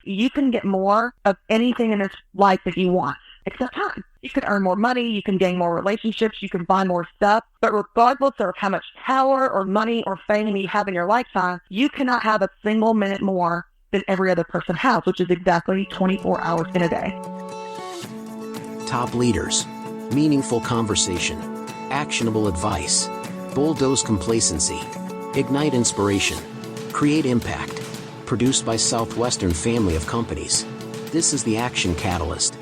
You can get more of anything in this life that you want, except time. You can earn more money, you can gain more relationships, you can buy more stuff, but regardless of how much power or money or fame you have in your lifetime, you cannot have a single minute more than every other person has, which is exactly 24 hours in a day. Top leaders, meaningful conversation, actionable advice, bulldoze complacency, ignite inspiration, create impact. Produced by Southwestern family of companies. This is the Action Catalyst.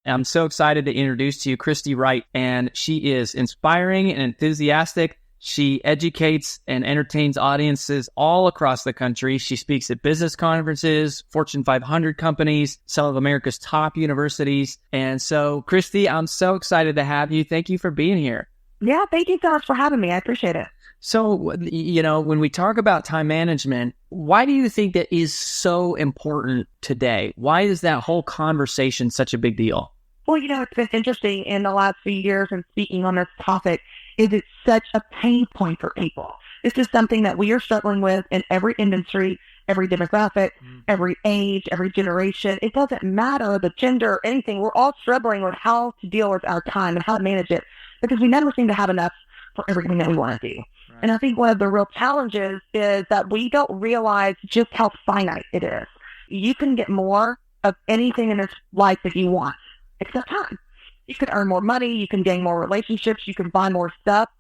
I'm so excited to introduce to you Christy Wright, and she is inspiring and enthusiastic. She educates and entertains audiences all across the country. She speaks at business conferences, Fortune 500 companies, some of America's top universities. And so, Christy, I'm so excited to have you. Thank you for being here. Yeah, thank you so much for having me. I appreciate it. So, when we talk about time management, why do you think that is so important today? Why is that whole conversation such a big deal? Well, it's been interesting in the last few years and speaking on this topic is it's such a pain point for people. This is something that we are struggling with in every industry, every demographic, every age, every generation. It doesn't matter the gender, anything. We're all struggling with how to deal with our time and how to manage it because we never seem to have enough for everything that we want to do. And I think one of the real challenges is that we don't realize just how finite it is. You can get more of anything in this life that you want, except time. You can earn more money, you can gain more relationships, you can buy more stuff,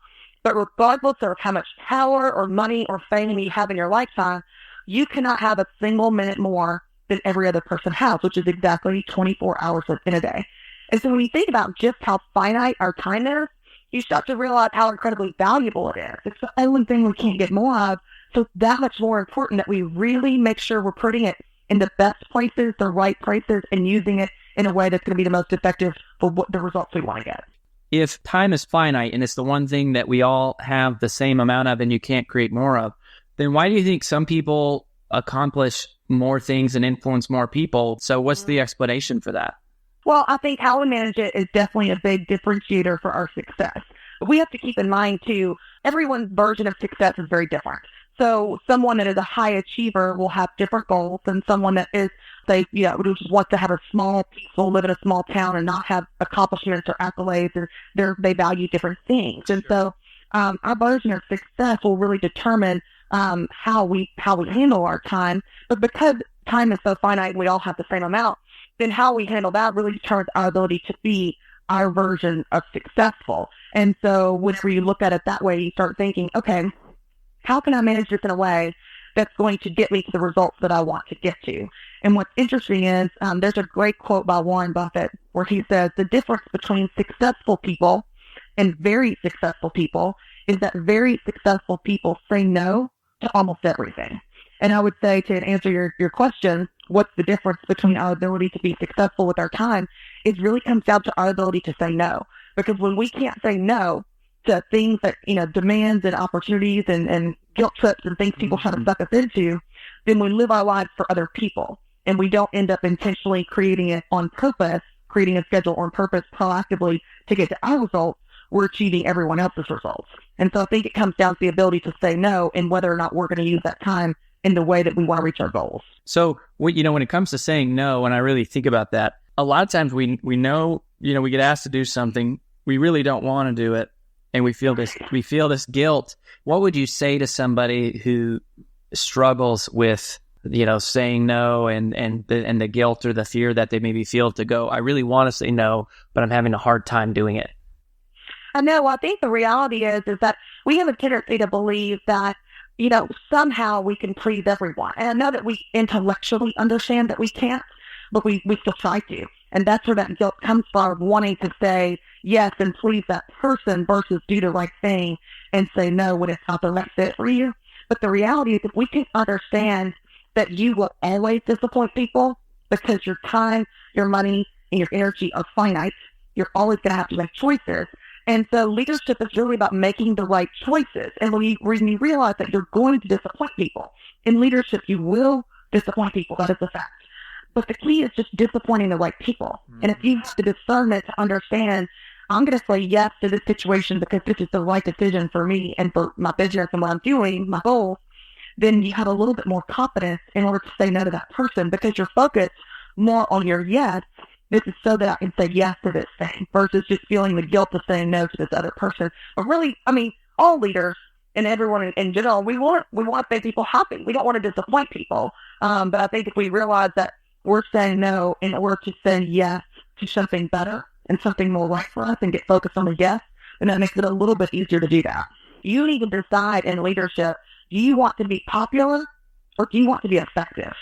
but regardless of how much power or money or fame you have in your lifetime, you cannot have a single minute more than every other person has, which is exactly 24 hours in a day. And so when you think about just how finite our time is, you start to realize how incredibly valuable it is. It's the only thing we can't get more of. So it's that much more important that we really make sure we're putting it in the best places, the right places, and using it in a way that's going to be the most effective for what the results we want to get. If time is finite and it's the one thing that we all have the same amount of and you can't create more of, then why do you think some people accomplish more things and influence more people? So what's the explanation for that? Well, I think how we manage it is definitely a big differentiator for our success. But we have to keep in mind, too, everyone's version of success is very different. So someone that is a high achiever will have different goals than someone that is, say, who just wants to have a small, peaceful, live in a small town and not have accomplishments or accolades. And they value different things. And so our version of success will really determine how we handle our time. But because time is so finite and we all have the same amount, then how we handle that really determines our ability to be our version of successful. And so whenever you look at it that way, you start thinking, okay, how can I manage this in a way that's going to get me to the results that I want to get to? And what's interesting is there's a great quote by Warren Buffett where he says the difference between successful people and very successful people is that very successful people say no to almost everything. And I would say, to answer your question, what's the difference between our ability to be successful with our time? It really comes down to our ability to say no. Because when we can't say no to things that, demands and opportunities and guilt trips and things people try to suck us into, then we live our lives for other people. And we don't end up intentionally creating it on purpose, creating a schedule on purpose proactively to get to our results. We're achieving everyone else's results. And so I think it comes down to the ability to say no and whether or not we're going to use that time in the way that we want to reach our goals. So, when it comes to saying no, and I really think about that, a lot of times we know, we get asked to do something, we really don't want to do it, and we feel this guilt. What would you say to somebody who struggles with, saying no and the guilt or the fear that they maybe feel to go, I really want to say no, but I'm having a hard time doing it? I know. I think the reality is that we have a tendency to believe that somehow we can please everyone. And I know that we intellectually understand that we can't, but we still try to. And that's where that guilt comes from, wanting to say yes and please that person versus do the right thing and say no when it's not the right fit for you. But the reality is that we can understand that you will always disappoint people because your time, your money, and your energy are finite. You're always going to have to make choices. And so leadership is really about making the right choices. And when you realize that you're going to disappoint people, in leadership, you will disappoint people. That is a fact. But the key is just disappointing the right people. And if you have the discernment to understand, I'm going to say yes to this situation because this is the right decision for me and for my business and what I'm doing, my goals, then you have a little bit more confidence in order to say no to that person because you're focused more on your yes. This is so that I can say yes to this thing versus just feeling the guilt of saying no to this other person. But really, I mean, all leaders and everyone in general, we want to make people happy. We don't want to disappoint people. But I think if we realize that we're saying no in order to say yes to something better and something more right for us and get focused on the yes, then that makes it a little bit easier to do that. You need to decide in leadership, do you want to be popular or do you want to be effective?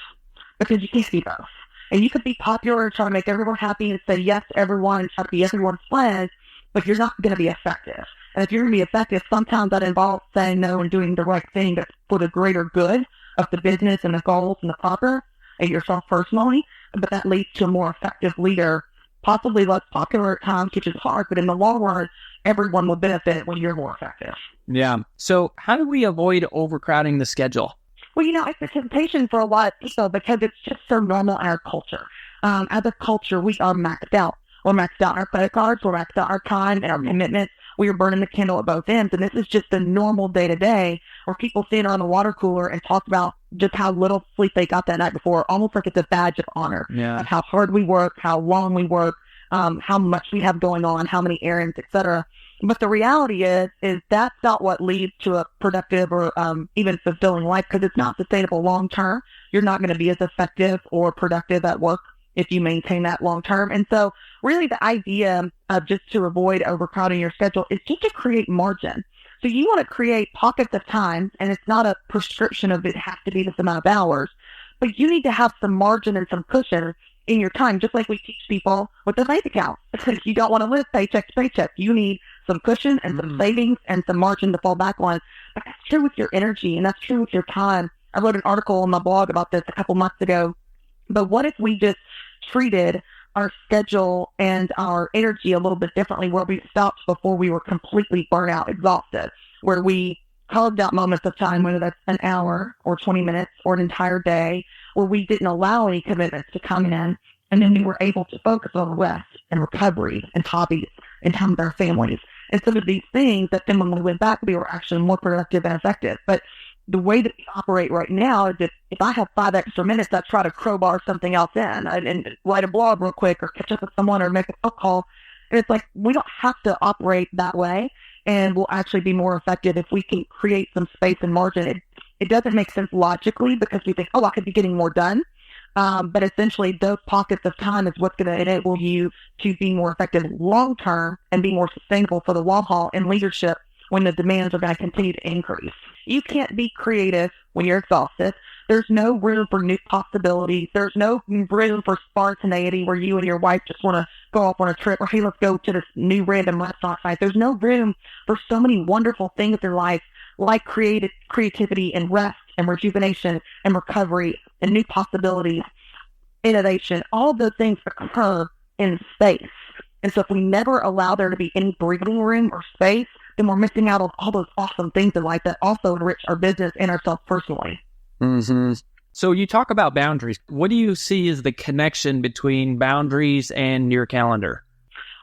Because you can't be both. And you could be popular and try to make everyone happy and say yes to everyone and try to be everyone's friend, but you're not going to be effective. And if you're going to be effective, sometimes that involves saying no and doing the right thing that's for the greater good of the business and the goals and the proper and yourself personally. But that leads to a more effective leader, possibly less popular at times, which is hard, but in the long run, everyone will benefit when you're more effective. Yeah. So how do we avoid overcrowding the schedule? Well, it's a temptation for a lot of people because it's just so normal in our culture. As a culture, we are maxed out. We're maxed out our credit cards, we're maxed out our time and our commitments. We are burning the candle at both ends. And this is just the normal day-to-day where people stand around the water cooler and talk about just how little sleep they got that night before, almost like it's a badge of honor. Yeah. Of how hard we work, how long we work, how much we have going on, how many errands, etc. But the reality is that's not what leads to a productive or even fulfilling life because it's not sustainable long term. You're not going to be as effective or productive at work if you maintain that long term. And so really the idea of just to avoid overcrowding your schedule is just to create margin. So you want to create pockets of time, and it's not a prescription of it has to be this amount of hours, but you need to have some margin and some cushion in your time, just like we teach people with the bank account. You don't want to live paycheck to paycheck. You need some cushion and some savings and some margin to fall back on. But that's true with your energy, and that's true with your time. I wrote an article on my blog about this a couple months ago. But what if we just treated our schedule and our energy a little bit differently, where we stopped before we were completely burnt out, exhausted, where we carved out moments of time, whether that's an hour or 20 minutes or an entire day, where we didn't allow any commitments to come in, and then we were able to focus on rest and recovery and hobbies and time with our families. And some of these things that then when we went back, we were actually more productive and effective. But the way that we operate right now is that if I have 5 extra minutes, I try to crowbar something else in and write a blog real quick or catch up with someone or make a phone call. And it's like, we don't have to operate that way, and we'll actually be more effective if we can create some space and margin. It doesn't make sense logically because we think, I could be getting more done. But essentially those pockets of time is what's going to enable you to be more effective long term and be more sustainable for the long haul in leadership when the demands are going to continue to increase. You can't be creative when you're exhausted. There's no room for new possibilities. There's no room for spontaneity where you and your wife just want to go off on a trip or, hey, let's go to this new random restaurant site. There's no room for so many wonderful things in life like creativity and rest and rejuvenation and recovery and new possibilities, innovation. All of those things occur in space. And so if we never allow there to be any breathing room or space, then we're missing out on all those awesome things in life that also enrich our business and ourselves personally. Mm-hmm. So you talk about boundaries. What do you see as the connection between boundaries and your calendar?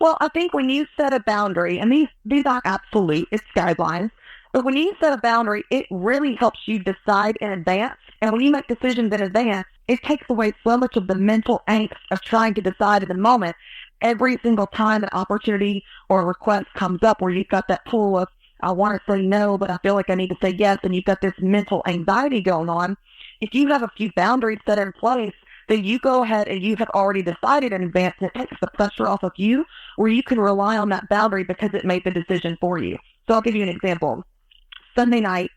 Well, I think when you set a boundary, and these aren't absolute, it's guidelines, but when you set a boundary, it really helps you decide in advance. And when you make decisions in advance, it takes away so much of the mental angst of trying to decide in the moment. Every single time an opportunity or a request comes up where you've got that pull of, I want to say no, but I feel like I need to say yes, and you've got this mental anxiety going on, if you have a few boundaries set in place, then you go ahead and you have already decided in advance, and it takes the pressure off of you where you can rely on that boundary because it made the decision for you. So I'll give you an example. Sunday night,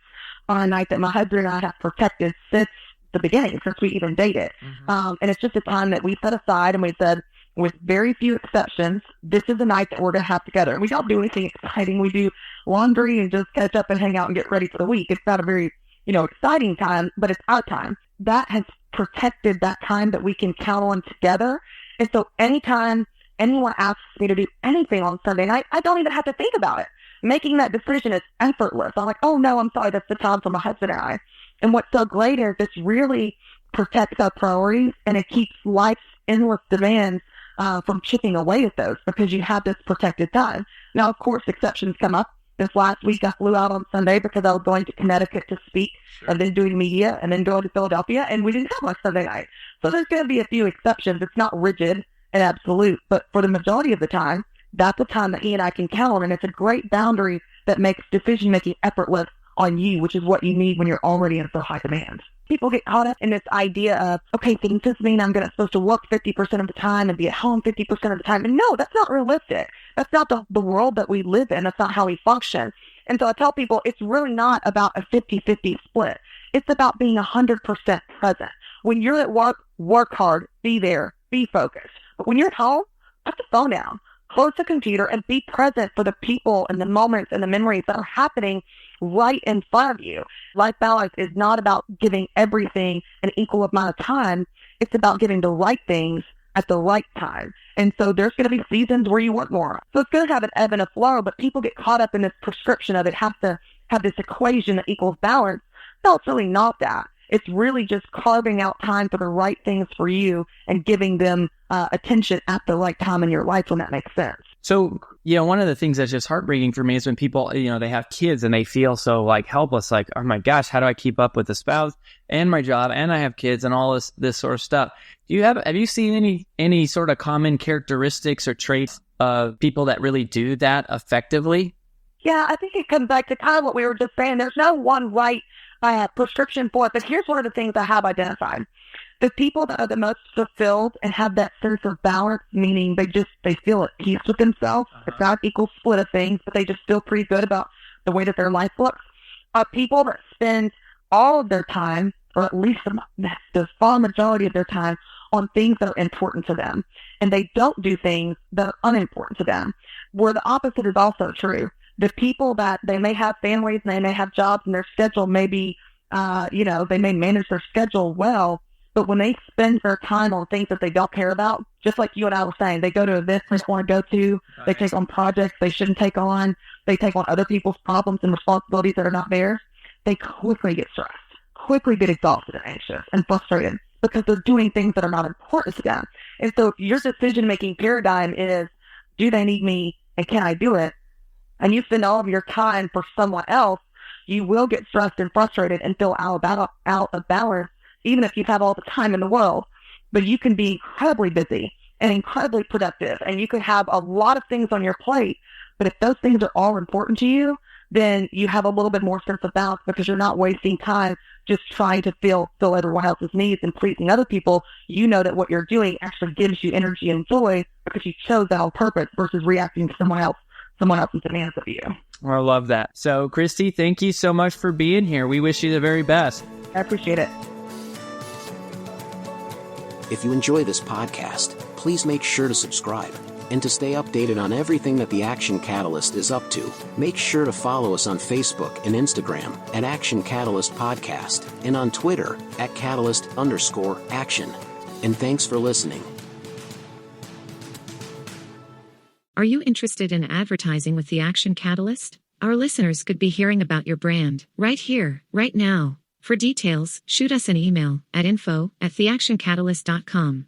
on a night that my husband and I have protected since the beginning, since we even dated. Mm-hmm. And it's just a time that we set aside and we said, with very few exceptions, this is the night that we're going to have together. And we don't do anything exciting. We do laundry and just catch up and hang out and get ready for the week. It's not a very, exciting time, but it's our time. That has protected that time that we can count on together. And so anytime anyone asks me to do anything on Sunday night, I don't even have to think about it. Making that decision is effortless. I'm like, oh no, I'm sorry, that's the time for my husband and I. And what's so great is this really protects our priorities, and it keeps life's endless demands from chipping away at those because you have this protected time. Now, of course, exceptions come up. This last week, I flew out on Sunday because I was going to Connecticut to speak and then doing media and then going to Philadelphia, and we didn't have much Sunday night. So there's going to be a few exceptions. It's not rigid and absolute, but for the majority of the time, that's the time that he and I can count on, and it's a great boundary that makes decision-making effortless on you, which is what you need when you're already in so high demand. People get caught up in this idea of, okay, does this mean I'm supposed to work 50% of the time and be at home 50% of the time? And no, that's not realistic. That's not the world that we live in. That's not how we function. And so I tell people it's really not about a 50-50 split. It's about being 100% present. When you're at work hard, be there, be focused. But when you're at home, put the phone down, close the computer, and be present for the people and the moments and the memories that are happening right in front of you. Life balance is not about giving everything an equal amount of time. It's about giving the right things at the right time. And so there's going to be seasons where you work more. So it's going to have an ebb and a flow, but people get caught up in this prescription of it has to have this equation that equals balance. No, it's really not that. It's really just carving out time for the right things for you and giving them attention at the right time in your life when that makes sense. So, one of the things that's just heartbreaking for me is when people, they have kids and they feel so helpless, oh my gosh, how do I keep up with the spouse and my job and I have kids and all this sort of stuff. Have you seen any sort of common characteristics or traits of people that really do that effectively? Yeah, I think it comes back to kind of what we were just saying. There's no one right prescription for it, but here's one of the things I have identified. The people that are the most fulfilled and have that sense of balance, meaning they feel at peace with themselves. It's not an equal split of things, but they just feel pretty good about the way that their life looks. Are people that spend all of their time, or at least the far majority of their time, on things that are important to them. And they don't do things that are unimportant to them. Where the opposite is also true. The people that they may have families and they may have jobs and their schedule may be, they may manage their schedule well, but when they spend their time on things that they don't care about, just like you and I were saying, they go to events they don't want to go to, they take on projects they shouldn't take on, they take on other people's problems and responsibilities that are not theirs, they quickly get stressed, quickly get exhausted and anxious and frustrated because they're doing things that are not important to them. And so if your decision-making paradigm is, do they need me and can I do it? And you spend all of your time for someone else, you will get stressed and frustrated and feel out of balance, even if you have all the time in the world. But you can be incredibly busy and incredibly productive, and you could have a lot of things on your plate. But if those things are all important to you, then you have a little bit more sense of balance because you're not wasting time just trying to fill everyone else's needs and pleasing other people. You know that what you're doing actually gives you energy and joy because you chose that on purpose versus reacting to someone else's demands of you. I love that. So, Christy, thank you so much for being here. We wish you the very best. I appreciate it. If you enjoy this podcast, please make sure to subscribe. And to stay updated on everything that the Action Catalyst is up to, make sure to follow us on Facebook and Instagram at Action Catalyst Podcast and on Twitter at Catalyst_Action. And thanks for listening. Are you interested in advertising with the Action Catalyst? Our listeners could be hearing about your brand right here, right now. For details, shoot us an email at info@theactioncatalyst.com.